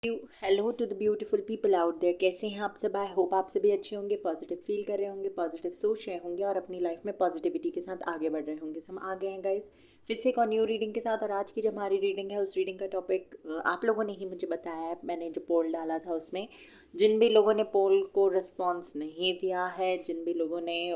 Hello to the beautiful people out there. कैसे हैं आप सब? आई होप आप सभी अच्छे होंगे, पॉजिटिव फील कर रहे होंगे, पॉजिटिव सोच रहे होंगे और अपनी लाइफ में पॉजिटिविटी के साथ आगे बढ़ रहे होंगे। हम आ गए हैं गाइस फिर से एक और न्यू रीडिंग के साथ। और आज की जो हमारी रीडिंग है उस रीडिंग का टॉपिक आप लोगों ने ही मुझे बताया है। मैंने जो पोल डाला था उसमें जिन भी लोगों ने पोल को रिस्पॉन्स नहीं दिया है, जिन भी लोगों ने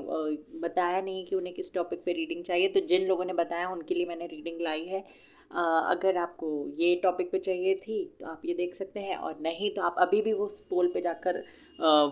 बताया नहीं कि उन्हें किस टॉपिक पे रीडिंग चाहिए, तो जिन लोगों ने बताया उनके लिए मैंने रीडिंग लाई है। अगर आपको ये टॉपिक पे चाहिए थी तो आप ये देख सकते हैं, और नहीं तो आप अभी भी वो पोल पे जाकर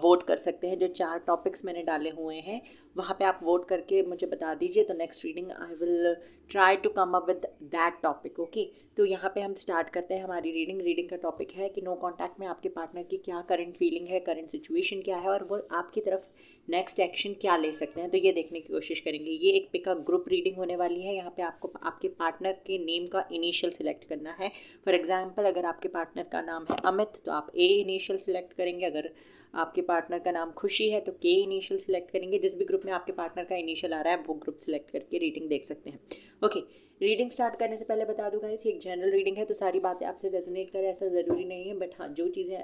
वोट कर सकते हैं। जो 4 टॉपिक्स मैंने डाले हुए हैं वहाँ पे आप वोट करके मुझे बता दीजिए, तो next reading I will try to come up with that topic. Okay, तो यहाँ पे हम स्टार्ट करते हैं हमारी रीडिंग का टॉपिक है कि नो कॉन्टैक्ट में आपके पार्टनर की क्या करंट फीलिंग है, करंट सिचुएशन क्या है और वो आपकी तरफ नेक्स्ट एक्शन क्या ले सकते हैं। तो ये देखने की कोशिश करेंगे। ये एक पिक का ग्रुप रीडिंग होने वाली है। यहाँ पे आपको आपके पार्टनर के नेम का इनिशियल सिलेक्ट करना है। फॉर एग्जाम्पल, अगर आपके पार्टनर का नाम है अमित तो आप ए इनिशियल सिलेक्ट करेंगे। अगर आपके पार्टनर का नाम खुशी है तो के इनिशियल सिलेक्ट करेंगे। जिस भी ग्रुप में आपके पार्टनर का इनिशियल आ रहा है वो ग्रुप सिलेक्ट करके रीडिंग देख सकते हैं। ओके, रीडिंग स्टार्ट करने से पहले बता दूंगा इस एक जनरल रीडिंग है, तो सारी बातें आपसे रेजोनेट करें ऐसा ज़रूरी नहीं है। बट हाँ, जो चीज़ें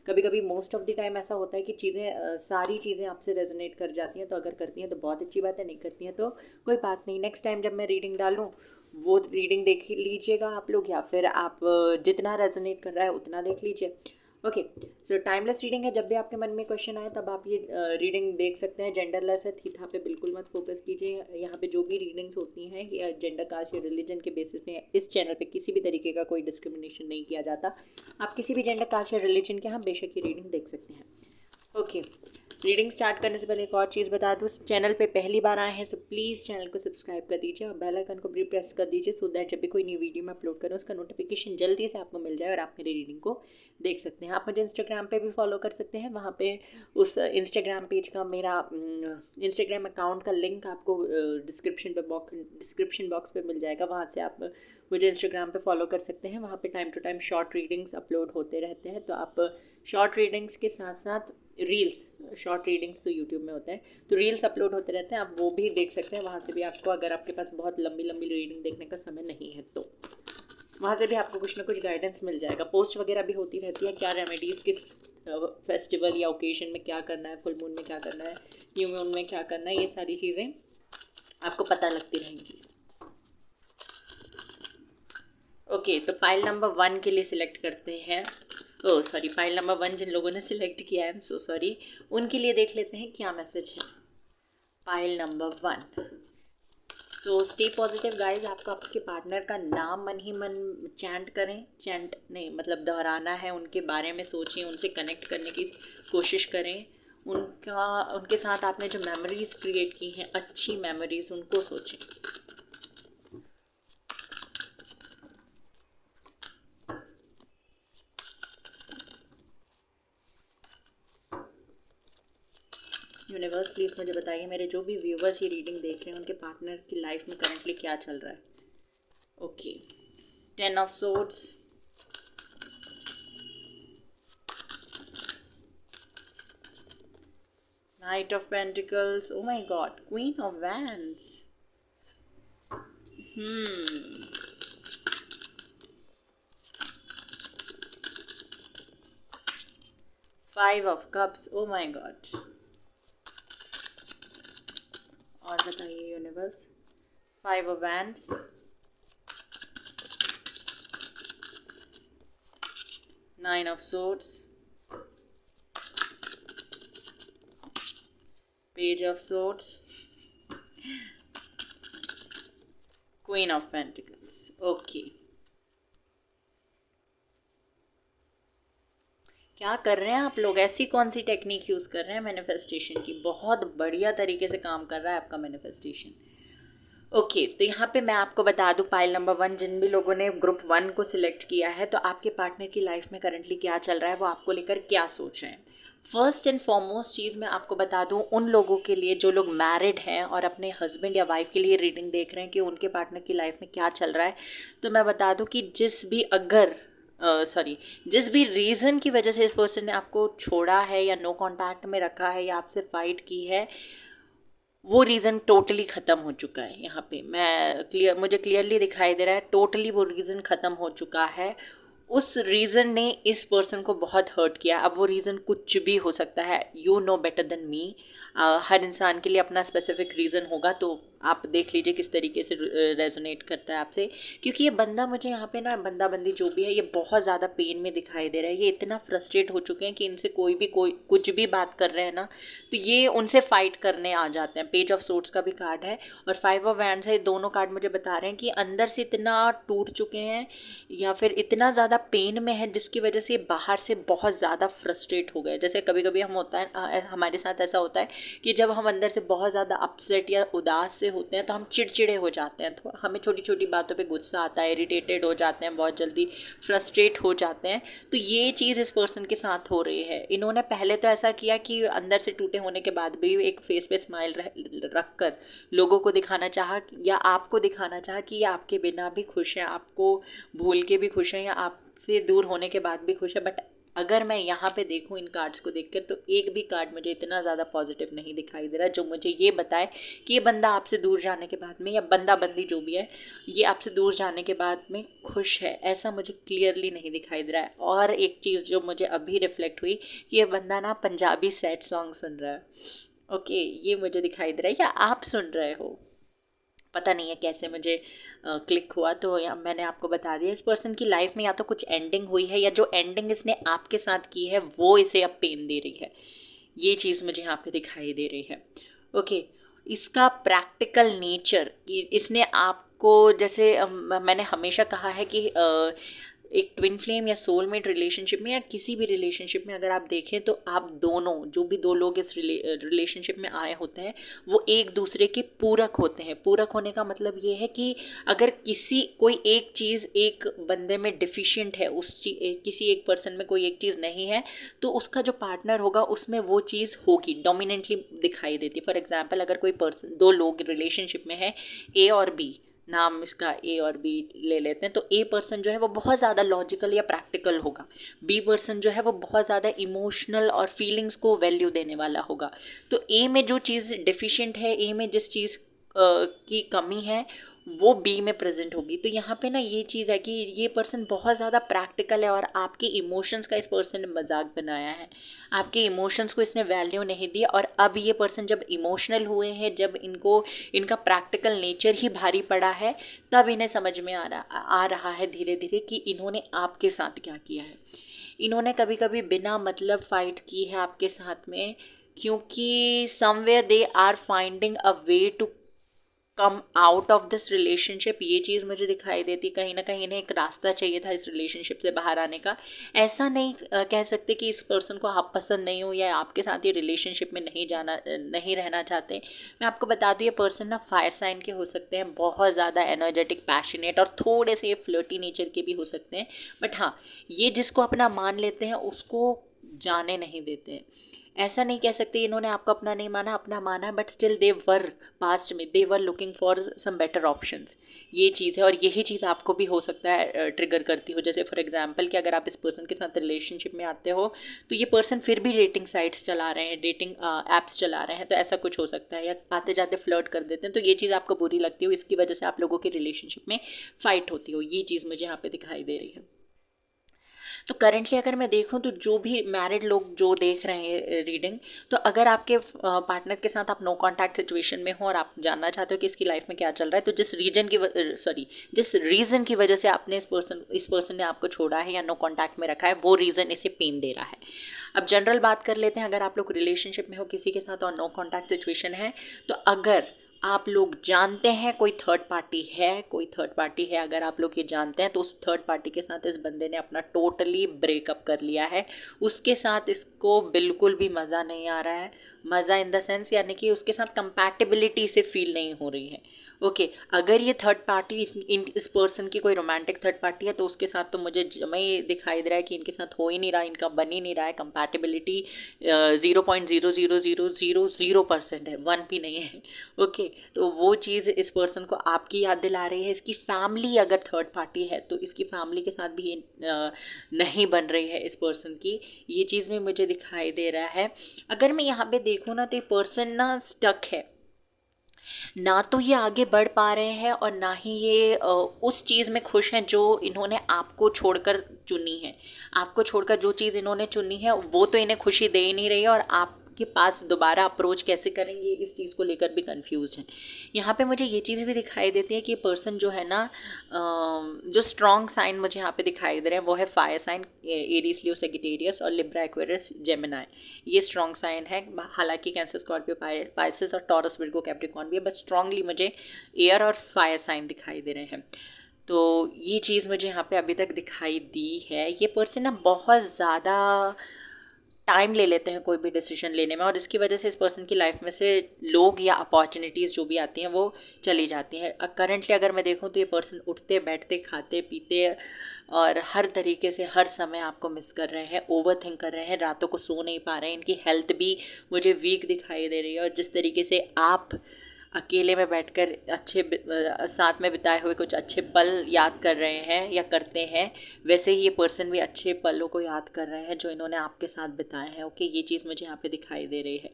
कभी कभी मोस्ट ऑफ द टाइम ऐसा होता है कि चीज़ें सारी चीज़ें आपसे रेजोनेट कर जाती हैं। तो अगर करती हैं तो बहुत अच्छी बात है, नहीं करती हैं तो कोई बात नहीं। नेक्स्ट टाइम जब मैं रीडिंग डालूँ वो रीडिंग देख लीजिएगा आप लोग, या फिर आप जितना रेजोनेट कर रहा है उतना देख लीजिए। ओके, सो टाइमलेस रीडिंग है। जब भी आपके मन में क्वेश्चन आए तब आप ये रीडिंग देख सकते हैं। जेंडरलेस है, थीथा पे बिल्कुल मत फोकस कीजिए। यहाँ पे जो भी रीडिंग्स होती हैं या जेंडर, कास्ट या रिलीजन के बेसिस पे इस चैनल पे किसी भी तरीके का कोई डिस्क्रिमिनेशन नहीं किया जाता। आप किसी भी जेंडर, कास्ट या रिलीजन के यहाँ बेशक ये रीडिंग देख सकते हैं। ओके, रीडिंग स्टार्ट करने से पहले एक और चीज़ बता दूँ, चैनल पे पहली बार आए हैं तो प्लीज़ चैनल को सब्सक्राइब कर दीजिए और बेल आइकन को भी प्रेस कर दीजिए, सो दैट जब भी कोई न्यू वीडियो मैं अपलोड करूँ उसका नोटिफिकेशन जल्दी से आपको मिल जाए और आप मेरी रीडिंग को देख सकते हैं। आप मुझे इंस्टाग्राम पे भी फॉलो कर सकते हैं। वहाँ पे उस इंस्टाग्राम पेज का, मेरा इंस्टाग्राम अकाउंट का लिंक आपको डिस्क्रिप्शन बॉक्स पे मिल जाएगा। वहाँ से आप मुझे इंस्टाग्राम पे फॉलो कर सकते हैं। वहाँ पे time to time short readings upload होते रहते हैं। तो आप शॉर्ट रीडिंग्स के साथ साथ रील्स, शॉर्ट रीडिंग्स तो यूट्यूब में होते हैं, तो रील्स अपलोड होते रहते हैं, आप वो भी देख सकते हैं। वहाँ से भी आपको, अगर आपके पास बहुत लंबी लंबी रीडिंग देखने का समय नहीं है तो वहाँ से भी आपको कुछ ना कुछ गाइडेंस मिल जाएगा। पोस्ट वगैरह भी होती रहती है, क्या रेमेडीज़ किस फेस्टिवल या ओकेजन में क्या करना है, फुल मून में क्या करना है, न्यू मून में क्या करना है, ये सारी चीज़ें आपको पता लगती रहेंगी। ओके, तो पाइल नंबर 1 के लिए सिलेक्ट करते हैं। ओह सॉरी, फाइल नंबर 1 जिन लोगों ने सिलेक्ट किया है, आई एम सो सॉरी, उनके लिए देख लेते हैं क्या मैसेज है। फाइल नंबर 1, तो स्टे पॉजिटिव गाइज। आपको आपके पार्टनर का नाम मन ही मन चैंट करें, चैंट नहीं मतलब दोहराना है, उनके बारे में सोचें, उनसे कनेक्ट करने की कोशिश करें। उनके साथ आपने जो मेमोरीज क्रिएट की हैं, अच्छी मेमोरीज, उनको सोचें। यूनिवर्स प्लीज़ मुझे बताइए, मेरे जो भी व्यूवर्स ये रीडिंग देख रहे हैं उनके पार्टनर की लाइफ में करंटली क्या चल रहा है। Okay, 10 of swords, night of pentacles, O my God, queen of wands, 5 of cups, O my God. और बताइए universe, 5 of wands, 9 of swords, page of swords, queen of pentacles. Okay, क्या कर रहे हैं आप लोग? ऐसी कौन सी टेक्निक यूज़ कर रहे हैं मैनिफेस्टेशन की? बहुत बढ़िया तरीके से काम कर रहा है आपका मैनिफेस्टेशन। ओके, तो यहाँ पे मैं आपको बता दूँ, पाइल नंबर 1 जिन भी लोगों ने ग्रुप 1 को सिलेक्ट किया है, तो आपके पार्टनर की लाइफ में करंटली क्या चल रहा है, वो आपको लेकर क्या सोच रहे हैं। फर्स्ट एंड फॉरमोस्ट चीज़ मैं आपको बता दूँ, उन लोगों के लिए जो लोग मैरिड हैं और अपने हस्बैंड या वाइफ के लिए रीडिंग देख रहे हैं कि उनके पार्टनर की लाइफ में क्या चल रहा है, तो मैं बता दूँ कि जिस भी रीज़न की वजह से इस पर्सन ने आपको छोड़ा है या नो कांटेक्ट में रखा है या आपसे फाइट की है, वो रीज़न टोटली ख़त्म हो चुका है। यहाँ पे मुझे क्लियरली दिखाई दे रहा है, टोटली वो रीज़न ख़त्म हो चुका है। उस रीज़न ने इस पर्सन को बहुत हर्ट किया। अब वो रीज़न कुछ भी हो सकता है, you know better than me. हर इंसान के लिए अपना स्पेसिफिक रीज़न होगा, तो आप देख लीजिए किस तरीके से रेजोनेट करता है आपसे। क्योंकि ये बंदा मुझे यहाँ पे ना, बंदा बंदी जो भी है, ये बहुत ज़्यादा पेन में दिखाई दे रहा है। ये इतना फ्रस्ट्रेट हो चुके हैं कि इनसे कोई कुछ भी बात कर रहे हैं ना, तो ये उनसे फाइट करने आ जाते हैं। पेज ऑफ सोर्ड्स का भी कार्ड है और 5 ऑफ वैंड्स है। दोनों कार्ड मुझे बता रहे हैं कि अंदर से इतना टूट चुके हैं या फिर इतना ज़्यादा पेन में है, जिसकी वजह से बाहर से बहुत ज़्यादा फ्रस्ट्रेट हो गए। जैसे कभी कभी हम होता है, हमारे साथ ऐसा होता है कि जब हम अंदर से बहुत ज़्यादा अपसेट या उदास से होते हैं तो हम चिड़चिड़े हो जाते हैं, तो हमें छोटी छोटी बातों पे गुस्सा आता है, इरिटेटेड हो जाते हैं, बहुत जल्दी फ्रस्ट्रेट हो जाते हैं। तो ये चीज़ इस पर्सन के साथ हो रही है। इन्होंने पहले तो ऐसा किया कि अंदर से टूटे होने के बाद भी एक फेस पे स्माइल रख कर लोगों को दिखाना चाहा या आपको दिखाना चाहा कि ये आपके बिना भी खुश है, आपको भूल के भी खुश हैं या आपसे दूर होने के बाद भी खुश है। बट अगर मैं यहाँ पे देखूँ इन कार्ड्स को देखकर, तो एक भी कार्ड मुझे इतना ज़्यादा पॉजिटिव नहीं दिखाई दे रहा जो मुझे ये बताए कि ये बंदा आपसे दूर जाने के बाद में, या बंदा बंदी जो भी है, ये आपसे दूर जाने के बाद में खुश है। ऐसा मुझे क्लियरली नहीं दिखाई दे रहा है। और एक चीज़ जो मुझे अभी रिफ्लेक्ट हुई कि ये बंदा ना पंजाबी सैड सॉन्ग सुन रहा है। ओके, ये मुझे दिखाई दे रहा है, या आप सुन रहे हो, पता नहीं है कैसे मुझे क्लिक हुआ। तो मैंने आपको बता दिया, इस पर्सन की लाइफ में या तो कुछ एंडिंग हुई है, या जो एंडिंग इसने आपके साथ की है वो इसे अब पेन दे रही है। ये चीज़ मुझे यहाँ पे दिखाई दे रही है। ओके, इसका प्रैक्टिकल नेचर कि इसने आपको, जैसे मैंने हमेशा कहा है कि एक ट्विन फ्लेम या सोलमेट रिलेशनशिप में या किसी भी रिलेशनशिप में अगर आप देखें, तो आप दोनों, जो भी दो लोग इस रिलेशनशिप में आए होते हैं, वो एक दूसरे के पूरक होते हैं। पूरक होने का मतलब ये है कि अगर कोई एक चीज़ एक बंदे में डिफिशिएंट है, किसी एक पर्सन में कोई एक चीज़ नहीं है, तो उसका जो पार्टनर होगा उसमें वो चीज़ होगी, डोमिनेंटली दिखाई देती। फॉर एग्जाम्पल, अगर कोई पर्सन, दो लोग रिलेशनशिप में है, ए और बी, नाम इसका ए और बी ले लेते हैं, तो ए पर्सन जो है वो बहुत ज़्यादा लॉजिकल या प्रैक्टिकल होगा, बी पर्सन जो है वो बहुत ज़्यादा इमोशनल और फीलिंग्स को वैल्यू देने वाला होगा। तो ए में जो चीज़ डिफिशिएंट है, ए में जिस चीज़ की कमी है, वो बी में प्रेजेंट होगी। तो यहाँ पे ना ये चीज़ है कि ये पर्सन बहुत ज़्यादा प्रैक्टिकल है और आपके इमोशंस का इस पर्सन ने मजाक बनाया है। आपके इमोशंस को इसने वैल्यू नहीं दी, और अब ये पर्सन जब इमोशनल हुए हैं, जब इनका प्रैक्टिकल नेचर ही भारी पड़ा है, तब इन्हें समझ में आ रहा है धीरे धीरे कि इन्होंने आपके साथ क्या किया है। इन्होंने कभी कभी बिना मतलब फाइट की है आपके साथ में, क्योंकि somewhere they are finding a way to come out of this relationship. ये चीज़ मुझे दिखाई देती, कहीं ना कहीं इन्हें एक रास्ता चाहिए था इस रिलेशनशिप से बाहर आने का। ऐसा नहीं कह सकते कि इस पर्सन को आप पसंद नहीं हो या आपके साथ ये रिलेशनशिप में नहीं रहना चाहते। मैं आपको बता दूँ, ये पर्सन ना फायर साइन के हो सकते हैं, बहुत ज़्यादा एनर्जेटिक, पैशनेट और थोड़े से फ्लर्टी नेचर के भी हो सकते हैं। बट हाँ, ये जिसको अपना मान लेते हैं उसको जाने नहीं देते हैं। ऐसा नहीं कह सकते इन्होंने आपको अपना नहीं माना, अपना माना, but still they were, past में they were looking for some better options. ये चीज़ है, और यही चीज़ आपको भी हो सकता है ट्रिगर करती हो। जैसे फॉर एग्जांपल कि अगर आप इस पर्सन के साथ रिलेशनशिप में आते हो, तो ये पर्सन फिर भी डेटिंग साइट्स चला रहे हैं, डेटिंग ऐप्स चला रहे हैं, तो ऐसा कुछ हो सकता है। या आते जाते फ्लर्ट कर देते हैं, तो ये चीज़ आपको बुरी लगती हो, इसकी वजह से आप लोगों की रिलेशनशिप में फाइट होती हो। ये चीज़ मुझे यहाँ पे दिखाई दे रही है। तो करंटली अगर मैं देखूं, तो जो भी मैरिड लोग जो देख रहे हैं रीडिंग, तो अगर आपके पार्टनर के साथ आप नो कांटेक्ट सिचुएशन में हो और आप जानना चाहते हो कि इसकी लाइफ में क्या चल रहा है, तो जिस रीज़न की वजह से आपने इस पर्सन ने आपको छोड़ा है या नो कांटेक्ट में रखा है, वो रीज़न इसे पेन दे रहा है। अब जनरल बात कर लेते हैं, अगर आप लोग रिलेशनशिप में हो किसी के साथ और नो कांटेक्ट सिचुएशन है, तो अगर आप लोग जानते हैं कोई थर्ड पार्टी है, अगर आप लोग ये जानते हैं, तो उस थर्ड पार्टी के साथ इस बंदे ने अपना टोटली ब्रेकअप कर लिया है। उसके साथ इसको बिल्कुल भी मज़ा नहीं आ रहा है। मज़ा इन द सेंस, यानी कि उसके साथ कंपैटिबिलिटी से फील नहीं हो रही है। ओके, अगर ये थर्ड पार्टी इस पर्सन की कोई रोमांटिक थर्ड पार्टी है, तो उसके साथ तो मुझे जमे दिखाई दे रहा है कि इनके साथ हो ही नहीं रहा, इनका बन ही नहीं रहा है। कंपैटिबिलिटी 0.00000% है, 1 भी नहीं है। ओके, तो वो चीज़ इस पर्सन को आपकी याद दिला रही है। इसकी फैमिली अगर थर्ड पार्टी है, तो इसकी फैमिली के साथ भी नहीं बन रही है इस पर्सन की। ये चीज़ में मुझे दिखाई दे रहा है। अगर मैं यहाँ पे देखूँ ना, तो ये पर्सन ना स्टक है। ना तो ये आगे बढ़ पा रहे हैं और ना ही ये उस चीज़ में खुश हैं जो इन्होंने आपको छोड़कर चुनी है। आपको छोड़कर जो चीज़ इन्होंने चुनी है वो तो इन्हें खुशी दे ही नहीं रही है, और आपके पास दोबारा अप्रोच कैसे करेंगे इस चीज़ को लेकर भी कंफ्यूज हैं। यहाँ पे मुझे ये चीज़ भी दिखाई देती है कि पर्सन जो है ना, जो स्ट्रॉन्ग साइन मुझे यहाँ पे दिखाई दे रहे हैं वो है fire sign, Aries Leo Sagittarius और लिब्रा एक्वेरियस जेमिनी। ये स्ट्रॉन्ग साइन है। हालांकि कैंसर स्कॉर्पियो पाइसेस और टॉरस विर्गो कैप्रिकॉर्न भी है, बट स्ट्रांगली मुझे एयर और फायर साइन दिखाई दे रहे हैं। तो ये चीज़ मुझे यहाँ पे अभी तक दिखाई दी है। ये पर्सन ना बहुत ज़्यादा टाइम ले लेते हैं कोई भी डिसीजन लेने में, और इसकी वजह से इस पर्सन की लाइफ में से लोग या अपॉर्चुनिटीज़ जो भी आती हैं वो चली जाती हैं। करंटली अगर मैं देखूं तो ये पर्सन उठते बैठते खाते पीते और हर तरीके से हर समय आपको मिस कर रहे हैं, ओवर थिंक कर रहे हैं, रातों को सो नहीं पा रहे हैं। इनकी हेल्थ भी मुझे वीक दिखाई दे रही है, और जिस तरीके से आप अकेले में बैठकर साथ में बिताए हुए कुछ अच्छे पल याद कर रहे हैं या करते हैं, वैसे ही ये पर्सन भी अच्छे पलों को याद कर रहे हैं जो इन्होंने आपके साथ बिताए हैं। ओके, ये चीज़ मुझे यहाँ पे दिखाई दे रही है।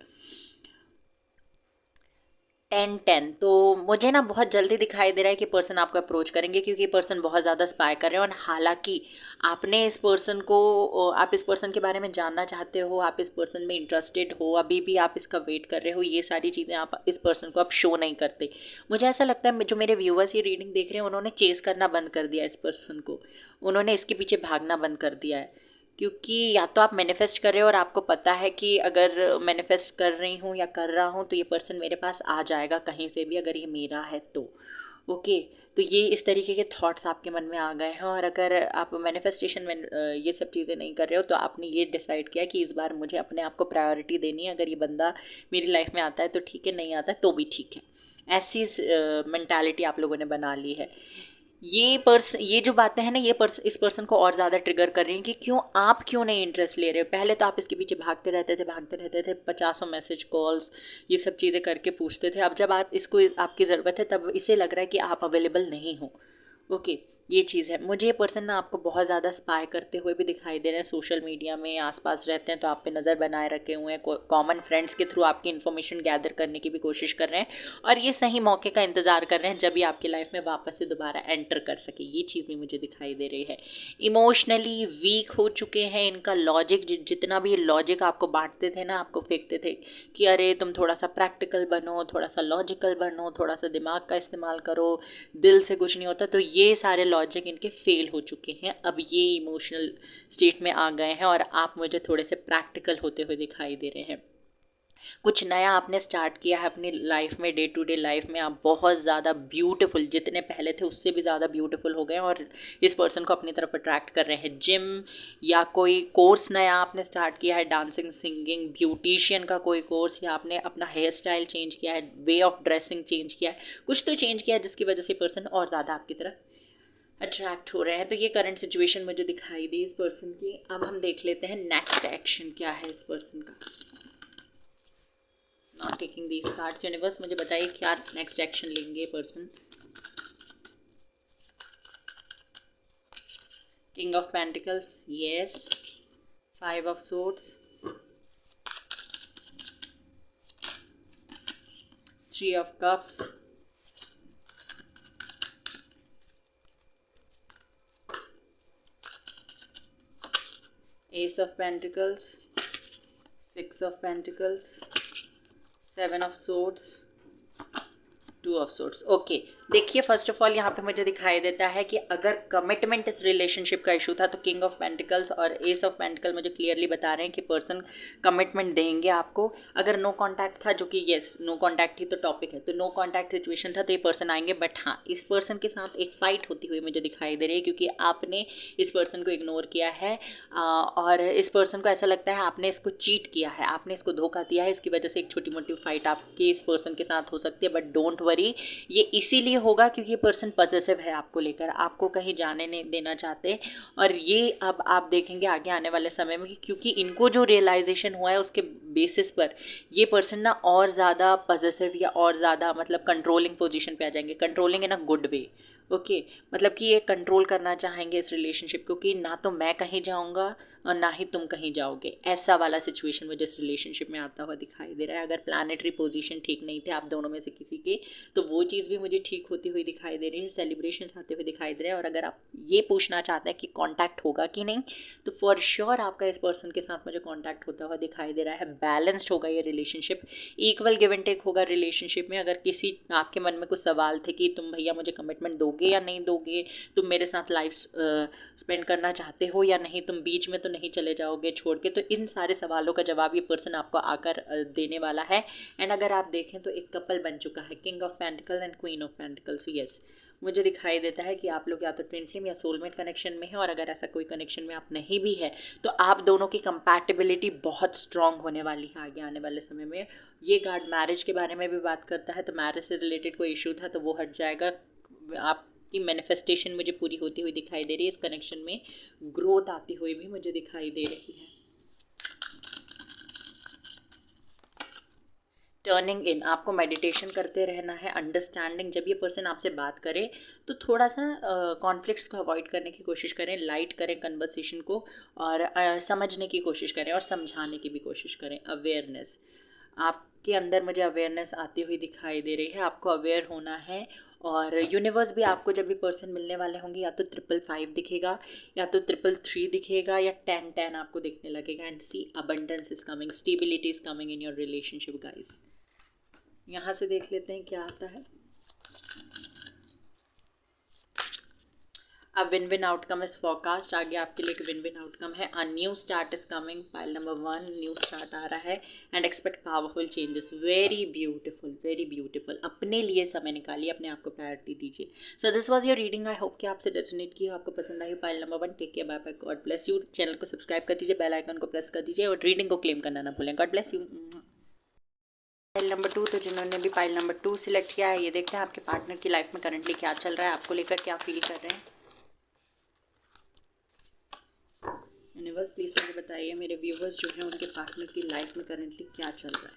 10-10 तो मुझे ना बहुत जल्दी दिखाई दे रहा है कि पर्सन आपको अप्रोच करेंगे, क्योंकि पर्सन बहुत ज़्यादा स्पाई कर रहे हैं। और हालांकि आपने इस पर्सन को, आप इस पर्सन के बारे में जानना चाहते हो, आप इस पर्सन में इंटरेस्टेड हो, अभी भी आप इसका वेट कर रहे हो, ये सारी चीज़ें आप इस पर्सन को आप शो नहीं करते। मुझे ऐसा लगता है जो मेरे व्यूअर्स ये रीडिंग देख रहे हैं उन्होंने चेस करना बंद कर दिया इस पर्सन को, उन्होंने इसके पीछे भागना बंद कर दिया है। क्योंकि या तो आप मैनिफेस्ट कर रहे हो और आपको पता है कि अगर मैनिफेस्ट कर रही हूँ या कर रहा हूँ तो ये पर्सन मेरे पास आ जाएगा कहीं से भी, अगर ये मेरा है तो। ओके, तो ये इस तरीके के थॉट्स आपके मन में आ गए हैं। और अगर आप मैनिफेस्टेशन में ये सब चीज़ें नहीं कर रहे हो तो आपने ये डिसाइड किया कि इस बार मुझे अपने आप को प्रायोरिटी देनी है। अगर ये बंदा मेरी लाइफ में आता है तो ठीक है, नहीं आता है तो भी ठीक है। ऐसी मेंटालिटी आप लोगों ने बना ली है। ये जो बातें हैं ना, इस पर्सन को और ज़्यादा ट्रिगर कर रही हैं कि क्यों नहीं इंटरेस्ट ले रहे हो। पहले तो आप इसके पीछे भागते रहते थे, पचासों मैसेज कॉल्स ये सब चीज़ें करके पूछते थे। अब जब आप इसको आपकी ज़रूरत है तब इसे लग रहा है कि आप अवेलेबल नहीं हो। ओके, ये चीज़ है। मुझे ये पर्सन ना आपको बहुत ज़्यादा स्पाई करते हुए भी दिखाई दे रहे हैं। सोशल मीडिया में आसपास रहते हैं तो आप पे नज़र बनाए रखे हुए हैं, कॉमन फ्रेंड्स के थ्रू आपकी इन्फॉर्मेशन गैदर करने की भी कोशिश कर रहे हैं, और ये सही मौके का इंतज़ार कर रहे हैं जब भी आपकी लाइफ में वापस से दोबारा एंटर कर सके। ये चीज़ भी मुझे दिखाई दे रही है। इमोशनली वीक हो चुके हैं। इनका लॉजिक, जितना भी लॉजिक आपको बांटते थे ना, आपको फेंकते थे कि अरे तुम थोड़ा सा प्रैक्टिकल बनो, थोड़ा सा लॉजिकल बनो, थोड़ा सा दिमाग का इस्तेमाल करो, दिल से कुछ नहीं होता, तो ये सारे लॉजिक इनके फेल हो चुके हैं। अब ये इमोशनल स्टेट में आ गए हैं और आप मुझे थोड़े से प्रैक्टिकल होते हुए दिखाई दे रहे हैं। कुछ नया आपने स्टार्ट किया है अपनी लाइफ में, डे टू डे लाइफ में आप बहुत ज़्यादा ब्यूटीफुल, जितने पहले थे उससे भी ज़्यादा ब्यूटीफुल हो गए हैं और इस पर्सन को अपनी तरफ अट्रैक्ट कर रहे हैं। जिम या कोई कोर्स नया आपने स्टार्ट किया है, डांसिंग, सिंगिंग, ब्यूटिशियन का कोई कोर्स, या आपने अपना हेयर स्टाइल चेंज किया है, वे ऑफ ड्रेसिंग चेंज किया है, कुछ तो चेंज किया है जिसकी वजह से पर्सन और ज़्यादा आपकी तरफ अट्रैक्ट हो रहे हैं। तो ये करंट सिचुएशन मुझे दिखाई दी इस पर्सन की। अब हम देख लेते हैं नेक्स्ट एक्शन क्या है इस पर्सन का। Not taking these cards, universe मुझे बताइए क्या नेक्स्ट एक्शन लेंगे person. King of pentacles, yes. 5 of swords, 3 of cups, Ace of Pentacles, 6 of Pentacles, 7 of Swords, 2 of Swords। Okay, देखिए फर्स्ट ऑफ ऑल यहाँ पे मुझे दिखाई देता है कि अगर कमिटमेंट इस रिलेशनशिप का इशू था तो किंग ऑफ पेंटिकल्स और एस ऑफ पेंटिकल मुझे क्लियरली बता रहे हैं कि पर्सन कमिटमेंट देंगे आपको। अगर नो कांटेक्ट था, जो कि येस नो कांटेक्ट ही तो टॉपिक है, तो नो कांटेक्ट सिचुएशन था तो ये पर्सन आएंगे। बट हाँ, इस पर्सन के साथ एक फाइट होती हुई मुझे दिखाई दे रही है क्योंकि आपने इस पर्सन को इग्नोर किया है और इस पर्सन को ऐसा लगता है आपने इसको चीट किया है, आपने इसको धोखा दिया है। इसकी वजह से एक छोटी मोटी फाइट आपकी इस पर्सन के साथ हो सकती है। बट डोंट वरी, ये इसीलिए होगा क्योंकि ये पर्सन पॉजिटिव है आपको लेकर, आपको कहीं जाने नहीं देना चाहते। और ये अब आप देखेंगे आगे आने वाले समय में कि क्योंकि इनको जो रियलाइजेशन हुआ है उसके बेसिस पर ये पर्सन ना और ज़्यादा पॉजिटिव या और ज़्यादा मतलब कंट्रोलिंग पोजीशन पे आ जाएंगे। Controlling in a good way. Okay मतलब कि ये कंट्रोल करना चाहेंगे इस रिलेशनशिप को कि ना तो मैं कहीं जाऊंगा और ना ही तुम कहीं जाओगे, ऐसा वाला सिचुएशन मुझे इस रिलेशनशिप में आता हुआ दिखाई दे रहा है। अगर प्लानेटरी पोजीशन ठीक नहीं थे आप दोनों में से किसी के, तो वो चीज़ भी मुझे ठीक होती हुई दिखाई दे रही है, सेलिब्रेशन आते हुए दिखाई दे रहे हैं। और अगर आप ये पूछना चाहते हैं कि कॉन्टैक्ट होगा कि नहीं, तो फॉर श्योर आपका इस पर्सन के साथ मुझे कॉन्टैक्ट होता हुआ दिखाई दे रहा है। बैलेंस्ड होगा ये relationship, equal give and take होगा रिलेशनशिप में। अगर किसी आपके मन में कुछ सवाल थे कि तुम भैया मुझे कमिटमेंट दोगे या नहीं दोगे, तुम मेरे साथ लाइफ स्पेंड करना चाहते हो या नहीं, तुम बीच में तो नहीं चले जाओगे छोड़ के, तो इन सारे सवालों का जवाब ये पर्सन आपको आकर देने वाला है। एंड अगर आप देखें तो एक कपल बन चुका है, king of pentacle and queen of pentacle. So yes, मुझे दिखाई देता है कि आप लोग या तो ट्विन फ्लेम या सोलमेट कनेक्शन में है, और अगर ऐसा कोई कनेक्शन में आप नहीं भी है तो आप दोनों की कंपैटिबिलिटी बहुत स्ट्रांग होने वाली है आगे आने वाले समय में। ये कार्ड मैरिज के बारे में भी बात करता है, तो मैरिज से रिलेटेड कोई इशू था तो वो हट जाएगा। आपकी मैनिफेस्टेशन मुझे पूरी होती हुई दिखाई दे रही है, इस कनेक्शन में ग्रोथ आती हुई भी मुझे दिखाई दे रही है। टर्निंग इन, आपको मेडिटेशन करते रहना है। अंडरस्टैंडिंग, जब ये पर्सन आपसे बात करे तो थोड़ा सा कॉन्फ्लिक्ट्स को अवॉइड करने की कोशिश करें, लाइट करें कन्वर्सेशन को, और समझने की कोशिश करें और समझाने की भी कोशिश करें। अवेयरनेस, आपके अंदर मुझे अवेयरनेस आती हुई दिखाई दे रही है, आपको अवेयर होना है। और यूनिवर्स भी आपको जब भी पर्सन मिलने वाले होंगे या तो 555 दिखेगा, या तो 333 दिखेगा, या 1010 आपको दिखने लगेगा। And see abundance is coming, stability is coming in your relationship guys. यहाँ से देख लेते हैं क्या आता है। अब win win outcome is forecast, आगे आपके लिए एक विन विन आउटकम है। A new start is coming, pile number 1 new start आ रहा है। And expect powerful changes, very beautiful very beautiful. अपने लिए समय निकालिए, अपने आप को प्रायोरिटी दीजिए। So this was your reading, I hope कि आपसे रेजोनेट की हो, आपको पसंद आई हो। Pile number 1, take care, bye bye, God bless you. Channel को सब्सक्राइब कर दीजिए, बेल आइकन को प्रेस कर दीजिए, और रीडिंग को क्लेम करना ना भूलें। God bless you. Pile number 2, तो जिन्होंने भी पाइल नंबर 2 सिलेक्ट किया है, ये देखते हैं आपके पार्टनर की लाइफ में करंटली क्या चल रहा है, आपको लेकर क्या फील कर रहे हैं। यूनिवर्स प्लीज मुझे बताइए मेरे व्यूवर्स जो हैं उनके पार्टनर की लाइफ में करंटली क्या चल रहा है,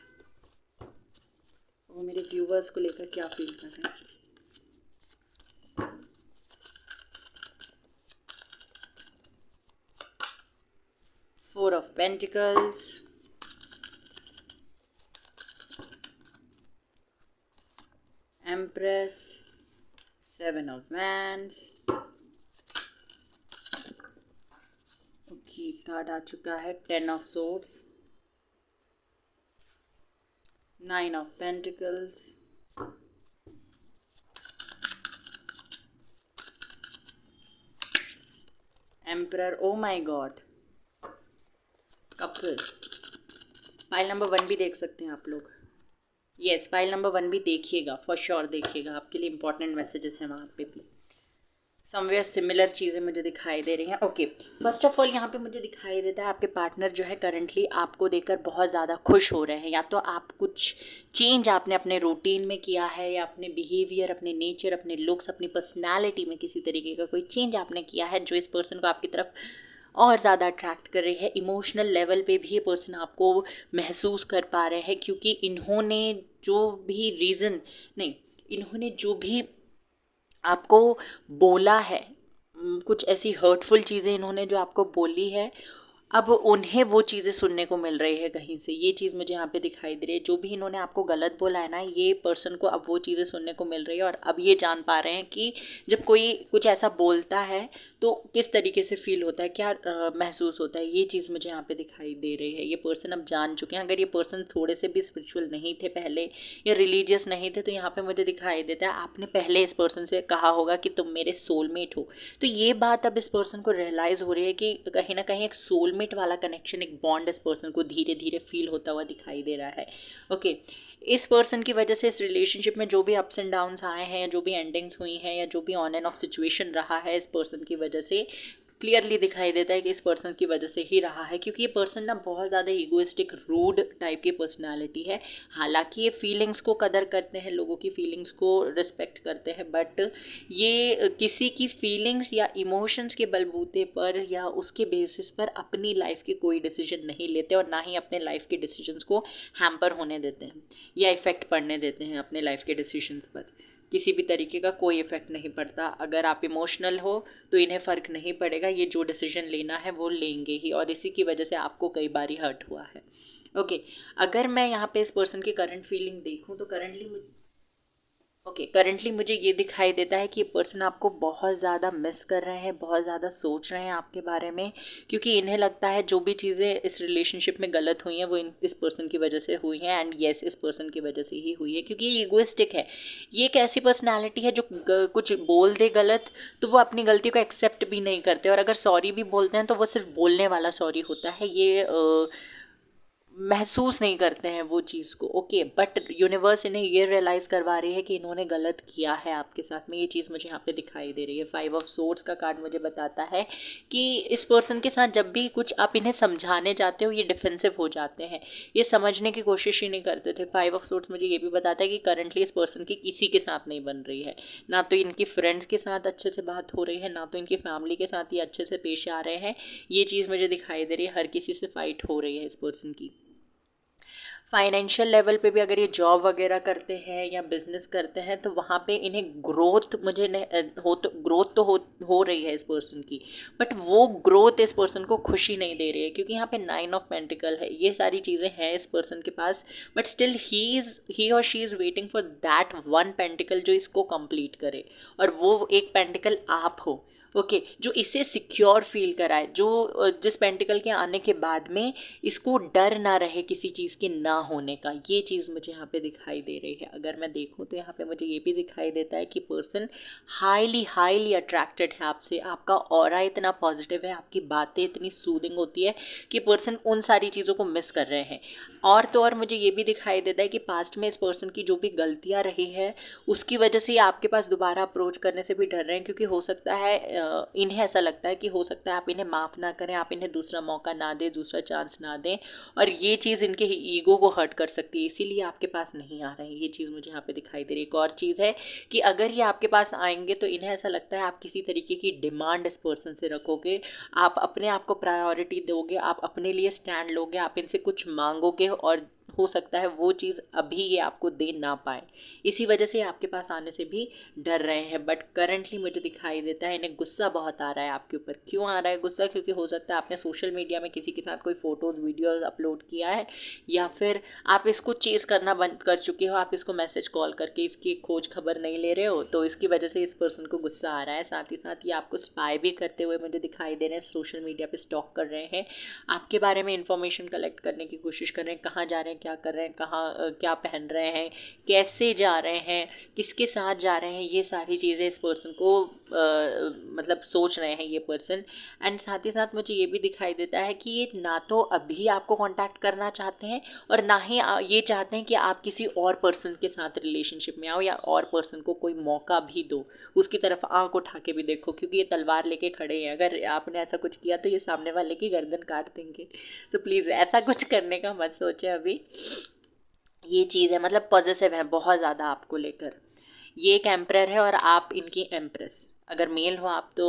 वो मेरे व्यूवर्स को लेकर क्या फील कर रहे हैं। Four of pentacles, empress, 7 of wands. Okay, card आ चुका है 10 of swords, 9 of pentacles, emperor. Oh my god, couple. File number 1 भी देख सकते हैं आप लोग। यस, फाइल नंबर 1 भी देखिएगा, फॉर श्योर देखिएगा, आपके लिए इंपॉर्टेंट मैसेजेस हैं वहाँ पे भी। समवेयर सिमिलर चीज़ें मुझे दिखाई दे रही हैं। ओके, फर्स्ट ऑफ ऑल यहाँ पे मुझे दिखाई देता है आपके पार्टनर जो है करंटली आपको देखकर बहुत ज़्यादा खुश हो रहे हैं। या तो आप कुछ चेंज आपने अपने रूटीन में किया है, या अपने बिहेवियर, अपने नेचर, अपने लुक्स, अपनी पर्सनैलिटी में किसी तरीके का कोई चेंज आपने किया है जो इस पर्सन को आपकी तरफ और ज़्यादा अट्रैक्ट कर रही है। इमोशनल लेवल पे भी ये पर्सन आपको महसूस कर पा रहे हैं, क्योंकि इन्होंने जो भी रीज़न नहीं, इन्होंने जो भी आपको बोला है, कुछ ऐसी हर्टफुल चीज़ें इन्होंने जो आपको बोली है, अब उन्हें वो चीज़ें सुनने को मिल रही है कहीं से। ये चीज़ मुझे यहाँ पे दिखाई दे रही है, जो भी इन्होंने आपको गलत बोला है ना, ये पर्सन को अब वो चीज़ें सुनने को मिल रही है, और अब ये जान पा रहे हैं कि जब कोई कुछ ऐसा बोलता है तो किस तरीके से फील होता है, क्या महसूस होता है। ये चीज़ मुझे यहाँ पे दिखाई दे रही है। ये पर्सन अब जान चुके हैं। अगर ये पर्सन थोड़े से भी स्पिरिचुअल नहीं थे पहले, या रिलीजियस नहीं थे, तो यहाँ पे मुझे दिखाई देता है आपने पहले इस पर्सन से कहा होगा कि तुम मेरे सोलमेट हो। तो ये बात अब इस पर्सन को रियलाइज़ हो रही है कि कहीं ना कहीं एक सोलमेट वाला कनेक्शन, एक बॉन्ड इस पर्सन को धीरे धीरे फील होता हुआ दिखाई दे रहा है। ओके, इस पर्सन की वजह से इस रिलेशनशिप में जो भी अप्स एंड डाउन्स आए हैं, या जो भी एंडिंग्स हुई हैं, या जो भी ऑन एंड ऑफ सिचुएशन रहा है, इस पर्सन की वजह से क्लियरली दिखाई देता है कि इस पर्सन की वजह से ही रहा है। क्योंकि ये पर्सन ना बहुत ज़्यादा ईगोइस्टिक, रूड टाइप की पर्सनालिटी है। हालांकि ये फीलिंग्स को कदर करते हैं, लोगों की फीलिंग्स को रिस्पेक्ट करते हैं, बट ये किसी की फीलिंग्स या इमोशंस के बलबूते पर या उसके बेसिस पर अपनी लाइफ के कोई डिसीजन नहीं लेते, और ना ही अपने लाइफ के डिसीजंस को हैम्पर होने देते हैं या इफ़ेक्ट पड़ने देते हैं अपने लाइफ के डिसीजंस पर। किसी भी तरीके का कोई इफ़ेक्ट नहीं पड़ता। अगर आप इमोशनल हो तो इन्हें फ़र्क नहीं पड़ेगा, ये जो डिसीजन लेना है वो लेंगे ही, और इसी की वजह से आपको कई बार हर्ट हुआ है। ओके, अगर मैं यहाँ पे इस पर्सन की करंट फीलिंग देखूँ तो करंटली मुझे ये दिखाई देता है कि ये पर्सन आपको बहुत ज़्यादा मिस कर रहे हैं, बहुत ज़्यादा सोच रहे हैं आपके बारे में, क्योंकि इन्हें लगता है जो भी चीज़ें इस रिलेशनशिप में गलत हुई हैं वो इस पर्सन की वजह से हुई हैं, एंड येस इस पर्सन की वजह से ही हुई है, क्योंकि ये ईगोइस्टिक है। ये एक ऐसी पर्सनैलिटी है जो कुछ बोल दे गलत तो वो अपनी गलती को एक्सेप्ट भी नहीं करते, और अगर सॉरी भी बोलते हैं तो वो सिर्फ बोलने वाला सॉरी होता है, ये महसूस नहीं करते हैं वो चीज़ को। ओके, बट यूनिवर्स इन्हें ये रियलाइज़ करवा रही है कि इन्होंने गलत किया है आपके साथ में, ये चीज़ मुझे यहाँ पे दिखाई दे रही है। 5 ऑफ सोर्ड्स का कार्ड मुझे बताता है कि इस पर्सन के साथ जब भी कुछ आप इन्हें समझाने जाते हो ये डिफेंसिव हो जाते हैं, ये समझने की कोशिश ही नहीं करते थे। 5 ऑफ सोर्ड्स मुझे ये भी बताता है कि करंटली इस पर्सन की किसी के साथ नहीं बन रही है, ना तो इनकी फ्रेंड्स के साथ अच्छे से बात हो रही है, ना तो इनकी फैमिली के साथ ये अच्छे से पेश आ रहे हैं। ये चीज़ मुझे दिखाई दे रही है, हर किसी से फाइट हो रही है इस पर्सन की। फाइनेंशियल लेवल पे भी अगर ये जॉब वगैरह करते हैं या बिजनेस करते हैं तो वहाँ पे इन्हें ग्रोथ ग्रोथ तो हो रही है इस पर्सन की, बट वो ग्रोथ इस पर्सन को खुशी नहीं दे रही है, क्योंकि यहाँ पे 9 ऑफ पेंटिकल है, ये सारी चीज़ें हैं इस पर्सन के पास, बट स्टिल ही और she is waiting for that one pentacle जो इसको कंप्लीट करे, और वो एक पेंटिकल आप हो। ओके, जो इसे सिक्योर फील कराए, जो जिस पेंटिकल के आने के बाद में इसको डर ना रहे किसी चीज़ के ना होने का, ये चीज़ मुझे यहाँ पे दिखाई दे रही है। अगर मैं देखूँ तो यहाँ पे मुझे ये भी दिखाई देता है कि पर्सन हाईली अट्रैक्टेड है आपसे, आपका ऑरा इतना पॉजिटिव है, आपकी बातें इतनी सूदिंग होती है कि पर्सन उन सारी चीज़ों को मिस कर रहे हैं। और तो और मुझे ये भी दिखाई देता है कि पास्ट में इस पर्सन की जो भी गलतियाँ रही है उसकी वजह से ये आपके पास दोबारा अप्रोच करने से भी डर रहे हैं, क्योंकि हो सकता है इन्हें ऐसा लगता है कि हो सकता है आप इन्हें माफ़ ना करें, आप इन्हें दूसरा मौका ना दें, दूसरा चांस ना दें, और ये चीज़ इनके ईगो को हर्ट कर सकती है, इसीलिए आपके पास नहीं आ रहे हैं। ये चीज़ मुझे यहाँ पे दिखाई दे रही है। एक और चीज़ है कि अगर ये आपके पास आएंगे तो इन्हें ऐसा लगता है आप किसी तरीके की डिमांड इस पर्सन से रखोगे, आप अपने आप को प्रायोरिटी दोगे, आप अपने लिए स्टैंड लोगे, आप इनसे कुछ मांगोगे, और हो सकता है वो चीज़ अभी ये आपको दे ना पाए, इसी वजह से आपके पास आने से भी डर रहे हैं। बट करंटली मुझे दिखाई देता है इन्हें गुस्सा बहुत आ रहा है आपके ऊपर। क्यों आ रहा है गुस्सा? क्योंकि हो सकता है आपने सोशल मीडिया में किसी के साथ कोई फ़ोटोज़ वीडियोज़ अपलोड किया है, या फिर आप इसको चेज़ करना बंद कर चुके हो, आप इसको मैसेज कॉल करके इसकी खोज खबर नहीं ले रहे हो, तो इसकी वजह से इस पर्सन को गुस्सा आ रहा है। साथ ही साथ ये आपको स्पाई भी करते हुए मुझे दिखाई दे रहे हैं, सोशल मीडिया पर स्टॉक कर रहे हैं, आपके बारे में इंफॉर्मेशन कलेक्ट करने की कोशिश कर रहे हैं, कहाँ जा रहे हैं, क्या कर रहे हैं, कहाँ क्या पहन रहे हैं, कैसे जा रहे हैं, किसके साथ जा रहे हैं, ये सारी चीज़ें इस पर्सन को मतलब सोच रहे हैं ये पर्सन। एंड साथ ही साथ मुझे ये भी दिखाई देता है कि ये ना तो अभी आपको कांटेक्ट करना चाहते हैं, और ना ही ये चाहते हैं कि आप किसी और पर्सन के साथ रिलेशनशिप में आओ, या और पर्सन को कोई मौका भी दो, उसकी तरफ आंख उठा के भी देखो, क्योंकि ये तलवार लेके खड़े हैं। अगर आपने ऐसा कुछ किया तो ये सामने वाले की गर्दन काट देंगे, तो प्लीज़ ऐसा कुछ करने का मत सोचें अभी। ये चीज़ है, मतलब पॉजिटिव है बहुत ज़्यादा आपको लेकर। ये एक एम्परर है और आप इनकी एम्प्रेस। अगर मेल हो आप तो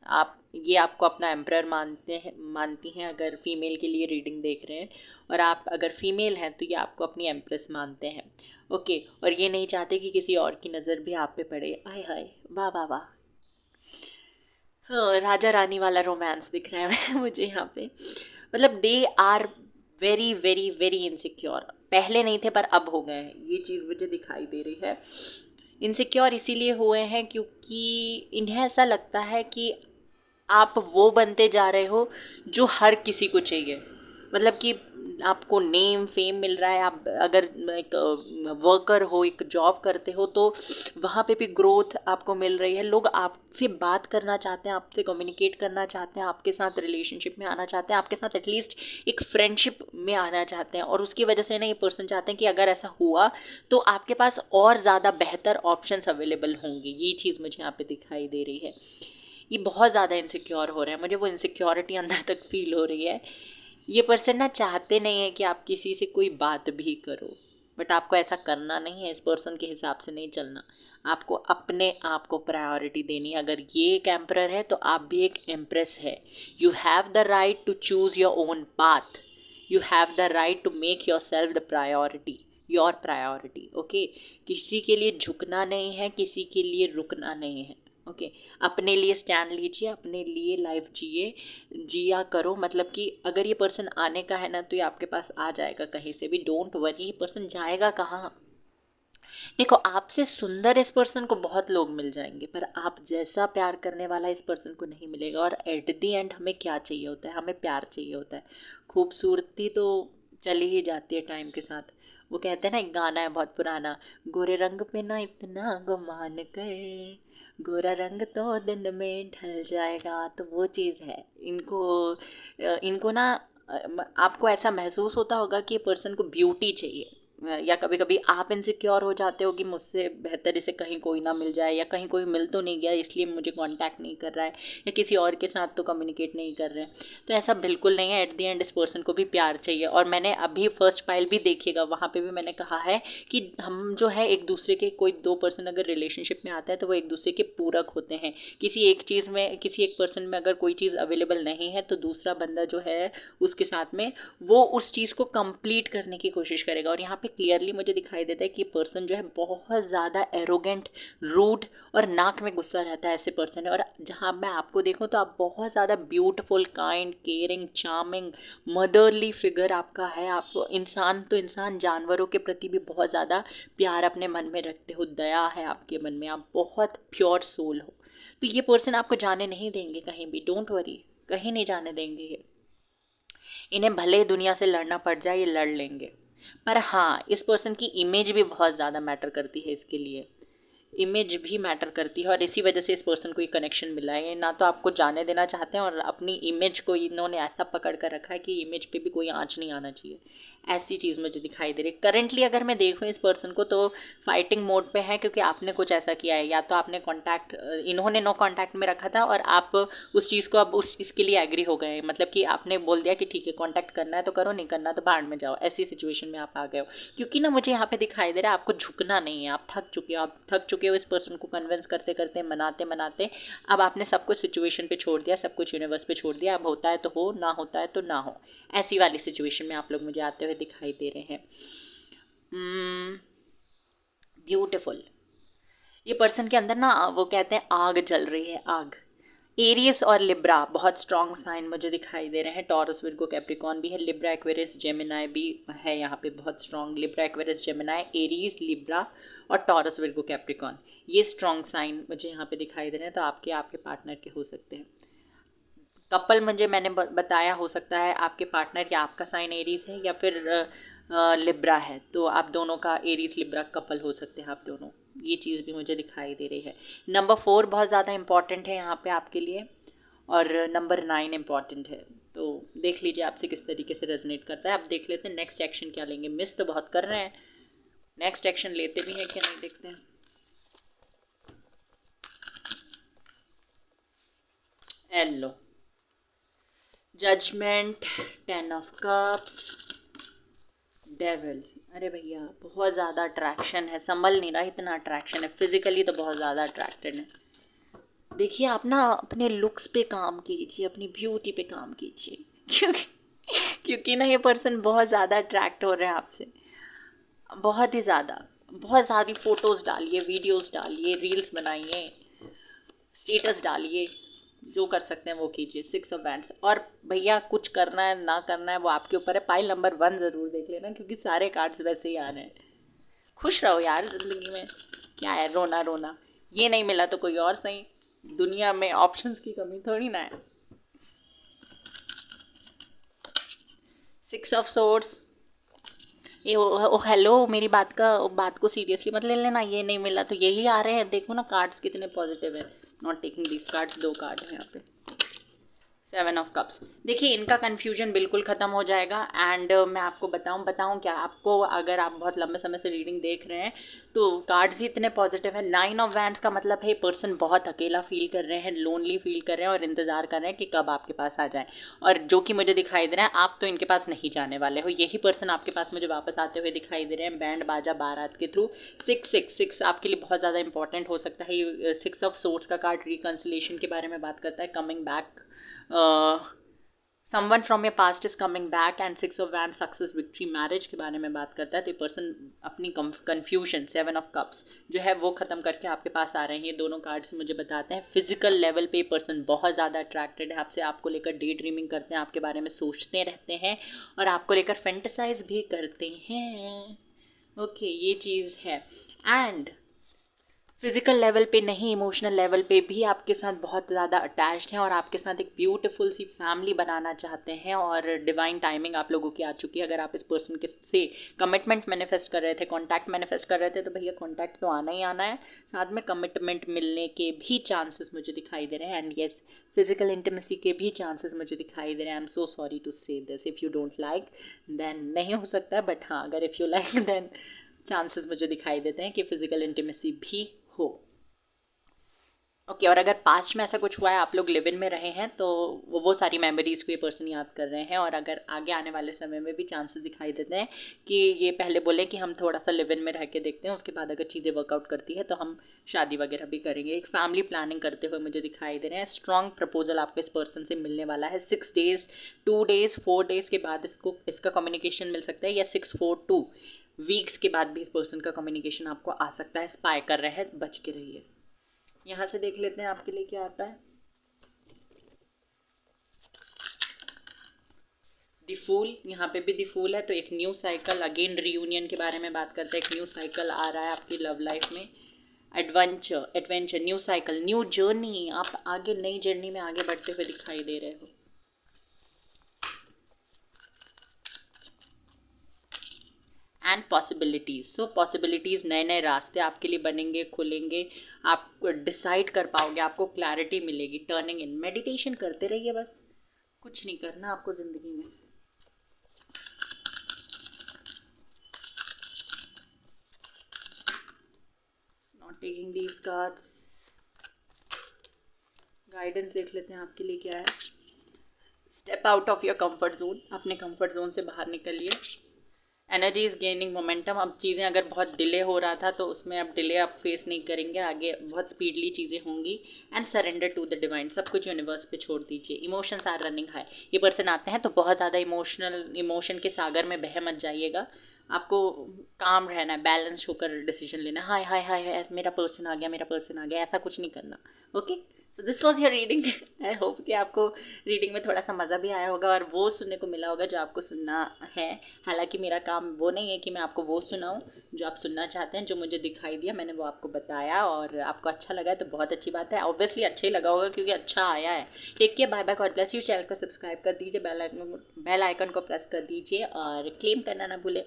आप ये आपको अपना एम्परर मानती हैं, अगर फीमेल के लिए रीडिंग देख रहे हैं, और आप अगर फीमेल हैं तो ये आपको अपनी एम्प्रेस मानते हैं। ओके, और ये नहीं चाहते कि किसी और की नज़र भी आप पे पड़े। आय हाय, वाह वाह वाह, हाँ, राजा रानी वाला रोमांस दिख रहा है मुझे यहाँ पे। मतलब they are very very very insecure, पहले नहीं थे पर अब हो गए हैं, ये चीज़ मुझे दिखाई दे रही है। इनसिक्योर इसीलिए हुए हैं क्योंकि इन्हें ऐसा लगता है कि आप वो बनते जा रहे हो जो हर किसी को चाहिए, मतलब कि आपको नेम फेम मिल रहा है, आप अगर एक वर्कर हो, एक जॉब करते हो, तो वहाँ पे भी ग्रोथ आपको मिल रही है, लोग आपसे बात करना चाहते हैं, आपसे कम्युनिकेट करना चाहते हैं, आपके साथ रिलेशनशिप में आना चाहते हैं, आपके साथ एटलीस्ट एक फ्रेंडशिप में आना चाहते हैं, और उसकी वजह से ना ये पर्सन चाहते हैं कि अगर ऐसा हुआ तो आपके पास और ज़्यादा बेहतर ऑप्शंस अवेलेबल होंगे। ये चीज़ मुझे यहाँ पे दिखाई दे रही है। ये बहुत ज़्यादा इनसिक्योर हो रहे हैं, मुझे वो इनसिक्योरिटी अंदर तक फील हो रही है। ये पर्सन ना चाहते नहीं है कि आप किसी से कोई बात भी करो, बट आपको ऐसा करना नहीं है, इस पर्सन के हिसाब से नहीं चलना, आपको अपने आप को प्रायोरिटी देनी है। अगर ये एक एम्परर है तो आप भी एक एम्प्रेस है। You have the right to choose your own path, you have the right to make yourself the priority. Your priority. Okay, किसी के लिए झुकना नहीं है, किसी के लिए रुकना नहीं है। ओके, अपने लिए स्टैंड लीजिए, अपने लिए लाइफ जिया करो। मतलब कि अगर ये पर्सन आने का है ना तो ये आपके पास आ जाएगा कहीं से भी, डोंट वरी। ये पर्सन जाएगा कहाँ? देखो, आपसे सुंदर इस पर्सन को बहुत लोग मिल जाएंगे, पर आप जैसा प्यार करने वाला इस पर्सन को नहीं मिलेगा। और एट दी एंड हमें क्या चाहिए होता है? हमें प्यार चाहिए होता है। खूबसूरती तो चली ही जाती है टाइम के साथ। वो कहते हैं ना, एक गाना है बहुत पुराना, गोरे रंग पे ना इतना गुमान कर, गोरा रंग तो दिन में ढल जाएगा। तो वो चीज़ है। इनको ना आपको ऐसा महसूस होता होगा कि पर्सन को ब्यूटी चाहिए, या कभी कभी आप इनसिक्योर हो जाते हो कि मुझसे बेहतर इसे कहीं कोई ना मिल जाए, या कहीं कोई मिल तो नहीं गया इसलिए मुझे कांटेक्ट नहीं कर रहा है, या किसी और के साथ तो कम्युनिकेट नहीं कर रहे हैं। तो ऐसा बिल्कुल नहीं है। एट द एंड इस पर्सन को भी प्यार चाहिए। और मैंने अभी फर्स्ट पाइल भी देखिएगा, वहाँ पे भी मैंने कहा है कि हम जो है एक दूसरे के, कोई दो पर्सन अगर रिलेशनशिप में आता है तो वो एक दूसरे के पूरक होते हैं। किसी एक चीज़ में, किसी एक पर्सन में अगर कोई चीज़ अवेलेबल नहीं है तो दूसरा बंदा जो है उसके साथ में वो उस चीज़ को कंप्लीट करने की कोशिश करेगा। और यहाँ पे क्लियरली मुझे दिखाई देता है कि पर्सन जो है बहुत ज़्यादा एरोगेंट, रूड और नाक में गुस्सा रहता है, ऐसे पर्सन है। और जहाँ मैं आपको देखूँ तो आप बहुत ज़्यादा beautiful, kind, caring, charming, motherly figure आपका है। आप इंसान तो इंसान, जानवरों के प्रति भी बहुत ज़्यादा प्यार अपने मन में रखते हो, दया है आपके मन में, आप बहुत प्योर सोल हो। तो ये पर्सन आपको जाने नहीं देंगे कहीं भी, डोंट वरी, कहीं नहीं जाने देंगे ये। इन्हें भले ही दुनिया से लड़ना पड़ जाए, ये लड़ लेंगे। पर हाँ, इस पर्सन की इमेज भी बहुत ज़्यादा मैटर करती है इसके लिए। इमेज भी मैटर करती है, और इसी वजह से इस पर्सन को ये कनेक्शन मिला है। ये ना तो आपको जाने देना चाहते हैं, और अपनी इमेज को इन्होंने ऐसा पकड़ कर रखा है कि इमेज पे भी कोई आँच नहीं आना चाहिए। ऐसी चीज़ मुझे दिखाई दे रही है करंटली। अगर मैं देखूँ इस पर्सन को तो फाइटिंग मोड पे है, क्योंकि आपने कुछ ऐसा किया है, या तो आपने कॉन्टैक्ट, इन्होंने नो कॉन्टैक्ट में रखा था और आप उस चीज़ को अब इसके लिए एग्री हो गए हैं। मतलब कि आपने बोल दिया कि ठीक है, कॉन्टैक्ट करना है तो करो, नहीं करना तो बाहर में जाओ। ऐसी सिचुएशन में आप आ गए हो। क्योंकि ना मुझे यहाँ पे दिखाई दे रहा है आपको झुकना नहीं है, आप थक चुके हो। आप थक चुके हो इस पर्सन को कन्विंस करते करते, मनाते मनाते। अब आपने सब कुछ सिचुएशन पे छोड़ दिया, सब कुछ यूनिवर्स पे छोड़ दिया। अब होता है तो हो, ना होता है तो ना हो। ऐसी वाली सिचुएशन में आप लोग मुझे आते हुए दिखाई दे रहे हैं। ब्यूटिफुल। ये पर्सन के अंदर ना, वो कहते हैं आग जल रही है, आग। एरियस और लिब्रा बहुत स्ट्रॉन्ग साइन मुझे दिखाई दे रहे हैं। टॉरस, विर्गो, कैप्रिकॉन भी है, लिब्रा, एक्वेरियस, जेमिनाई भी है यहाँ पे बहुत strong. Libra, Aquarius, Gemini, Aries, Libra और टॉरस, विर्गो, कैप्रिकॉन, ये स्ट्रॉन्ग साइन मुझे यहाँ पे दिखाई दे रहे हैं। तो आपके आपके पार्टनर के हो सकते हैं। कपल मुझे, मैंने बताया, हो सकता है आपके पार्टनर या आपका साइन एरीज है या फिर लिब्रा है, तो आप दोनों का एरीज लिब्रा कपल हो सकते हैं आप दोनों। ये चीज़ भी मुझे दिखाई दे रही है। नंबर 4 बहुत ज़्यादा इंपॉर्टेंट है यहाँ पे आपके लिए, और नंबर 9 इम्पॉर्टेंट है। तो देख लीजिए आपसे किस तरीके से रेजोनेट करता है। अब देख लेते हैं नेक्स्ट एक्शन क्या लेंगे। मिस तो बहुत कर रहे हैं, नेक्स्ट एक्शन लेते भी हैं क्या नहीं, देखते हैं। Hello, judgement, 10 of cups, devil. अरे भैया, बहुत ज़्यादा अट्रैक्शन है, संभल नहीं रहा, इतना अट्रैक्शन है। फिजिकली तो बहुत ज़्यादा अट्रैक्टेड है। देखिए, आप ना अपने लुक्स पे काम कीजिए, अपनी ब्यूटी पे काम कीजिए, क्योंकि ना ये पर्सन बहुत ज़्यादा अट्रैक्ट हो रहे हैं आपसे, बहुत ही ज़्यादा। बहुत सारी फ़ोटोज़ डालिए, वीडियोज़ डालिए, रील्स बनाइए, स्टेटस डालिए, जो कर सकते हैं वो कीजिए। 6 ऑफ वैंड्स। और भैया, कुछ करना है ना करना है वो आपके ऊपर है। पाइल नंबर 1 ज़रूर देख लेना, क्योंकि सारे कार्ड्स वैसे ही आ रहे हैं। खुश रहो यार ज़िंदगी में, क्या है रोना रोना। ये नहीं मिला तो कोई और सही, दुनिया में ऑप्शंस की कमी थोड़ी ना है। 6 ऑफ सोर्ड्स। ये हेलो, मेरी बात को सीरियसली मत ले लेना। ये नहीं मिला तो यही आ रहे हैं, देखो ना कार्ड्स कितने पॉजिटिव है। Not taking this cards, 2 card हैं यहाँ पे। 7 ऑफ कप्स। देखिए, इनका कन्फ्यूजन बिल्कुल ख़त्म हो जाएगा। एंड मैं आपको बताऊँ क्या आपको, अगर आप बहुत लंबे समय से रीडिंग देख रहे हैं तो कार्ड्स ही इतने पॉजिटिव है। 9 ऑफ वैंड्स का मतलब है पर्सन बहुत अकेला फील कर रहे हैं, लोनली फील कर रहे हैं, और इंतज़ार कर रहे हैं कि कब आपके पास आ जाए। और जो कि मुझे दिखाई दे रहा है, आप तो इनके पास नहीं जाने वाले हो। यही पर्सन आपके पास मुझे वापस आते हुए दिखाई दे रहे हैं, बैंड बाजा बारात के थ्रू। 6 आपके लिए बहुत ज़्यादा इंपॉर्टेंट हो सकता है। 6 ऑफ सोर्ड्स का कार्ड रिकन्सिलेशन के बारे में बात करता है, coming back, someone from your past is coming back and 6 of wand success victory marriage के बारे में बात करता है। तो पर्सन अपनी कन्फ्यूजन 7 ऑफ कप्स जो है वो ख़त्म करके आपके पास आ रहे हैं। ये दोनों कार्ड्स मुझे बताते हैं फिजिकल लेवल पे पर्सन बहुत ज़्यादा अट्रैक्टेड है आपसे, आपको लेकर डे ड्रीमिंग करते हैं, आपके बारे में सोचते रहते हैं और आपको लेकर फेंटिसाइज भी करते हैं। ओके, ये चीज़ है। एंड फिजिकल लेवल पे नहीं, इमोशनल लेवल पे भी आपके साथ बहुत ज़्यादा अटैच्ड हैं और आपके साथ एक ब्यूटीफुल सी फैमिली बनाना चाहते हैं और डिवाइन टाइमिंग आप लोगों की आ चुकी है। अगर आप इस पर्सन के से कमिटमेंट मैनिफेस्ट कर रहे थे, कॉन्टैक्ट मैनिफेस्ट कर रहे थे, तो भैया कॉन्टैक्ट तो आना ही आना है। साथ में कमिटमेंट मिलने के भी चांसेस मुझे दिखाई दे रहे हैं। एंड येस, फिजिकल इंटीमेसी के भी चांसेस मुझे दिखाई दे रहे हैं। I am so sorry to say this, if you don't like then नहीं हो सकता है, बट हाँ अगर if you like then chances मुझे दिखाई देते हैं कि फिजिकल इंटीमेसी भी हो। ओके और अगर पास्ट में ऐसा कुछ हुआ है, आप लोग लिव इन में रहे हैं, तो वो सारी मेमोरीज को ये पर्सन याद कर रहे हैं। और अगर आगे आने वाले समय में भी चांसेस दिखाई देते हैं कि ये पहले बोले कि हम थोड़ा सा लिव इन में रह के देखते हैं, उसके बाद अगर चीज़ें वर्कआउट करती है तो हम शादी वगैरह भी करेंगे। एक फैमिली प्लानिंग करते हुए मुझे दिखाई दे रहे हैं। स्ट्रॉन्ग प्रपोजल आपको इस पर्सन से मिलने वाला है। 6 डेज 2 डेज 4 डेज के बाद इसका कम्युनिकेशन मिल सकता है, या 6-4-2 वीक्स के बाद भी इस पर्सन का कम्युनिकेशन आपको आ सकता है। स्पाई कर रहे हैं, बच के रहिए। यहाँ से देख लेते हैं आपके लिए क्या आता है। द फूल, यहाँ पे भी द फूल है, तो एक न्यू साइकिल, अगेन रीयूनियन के बारे में बात करते हैं। एक न्यू साइकिल आ रहा है आपकी लव लाइफ में। Adventure, new cycle, new journey, आप आगे नई जर्नी में आगे बढ़ते हुए दिखाई दे रहे हो। एंड पॉसिबिलिटीज़, सो पॉसिबिलिटीज़, नए नए रास्ते आपके लिए बनेंगे, खुलेंगे, आप डिसाइड कर पाओगे, आपको क्लैरिटी मिलेगी। टर्निंग इन, मेडिटेशन करते रहिए, बस कुछ नहीं करना आपको ज़िंदगी में। Not taking these cards. Guidance देख लेते हैं आपके लिए क्या है। Step out of your comfort zone, अपने कंफर्ट जोन से बाहर निकलिए। एनर्जी इज़ गेनिंग मोमेंटम, अब चीज़ें अगर बहुत डिले हो रहा था तो उसमें अब डिले आप फेस नहीं करेंगे, आगे बहुत स्पीडली चीज़ें होंगी। And surrender to the divine, सब कुछ यूनिवर्स पे छोड़ दीजिए। इमोशंस आर रनिंग हाई, ये पर्सन आते हैं तो बहुत ज़्यादा इमोशन के सागर में बह मत जाइएगा। आपको काम रहना है, बैलेंस होकर डिसीजन लेना है। हाय हाय हाय हाय मेरा पर्सन आ गया, मेरा पर्सन आ गया, ऐसा कुछ नहीं करना। Okay, so this was your reading. I hope कि आपको रीडिंग में थोड़ा सा मज़ा भी आया होगा और वो सुनने को मिला होगा जो आपको सुनना है। हालांकि मेरा काम वो नहीं है कि मैं आपको वो सुनाऊं जो आप सुनना चाहते हैं। जो मुझे दिखाई दिया मैंने वो आपको बताया, और आपको अच्छा लगा है तो बहुत अच्छी बात है। ऑब्वियसली अच्छा ही लगा होगा क्योंकि अच्छा आया है। Take care, bye bye, God bless you. Channel को सब्सक्राइब कर दीजिए, बेल आइकन को प्रेस कर दीजिए और क्लेम करना ना भूलें।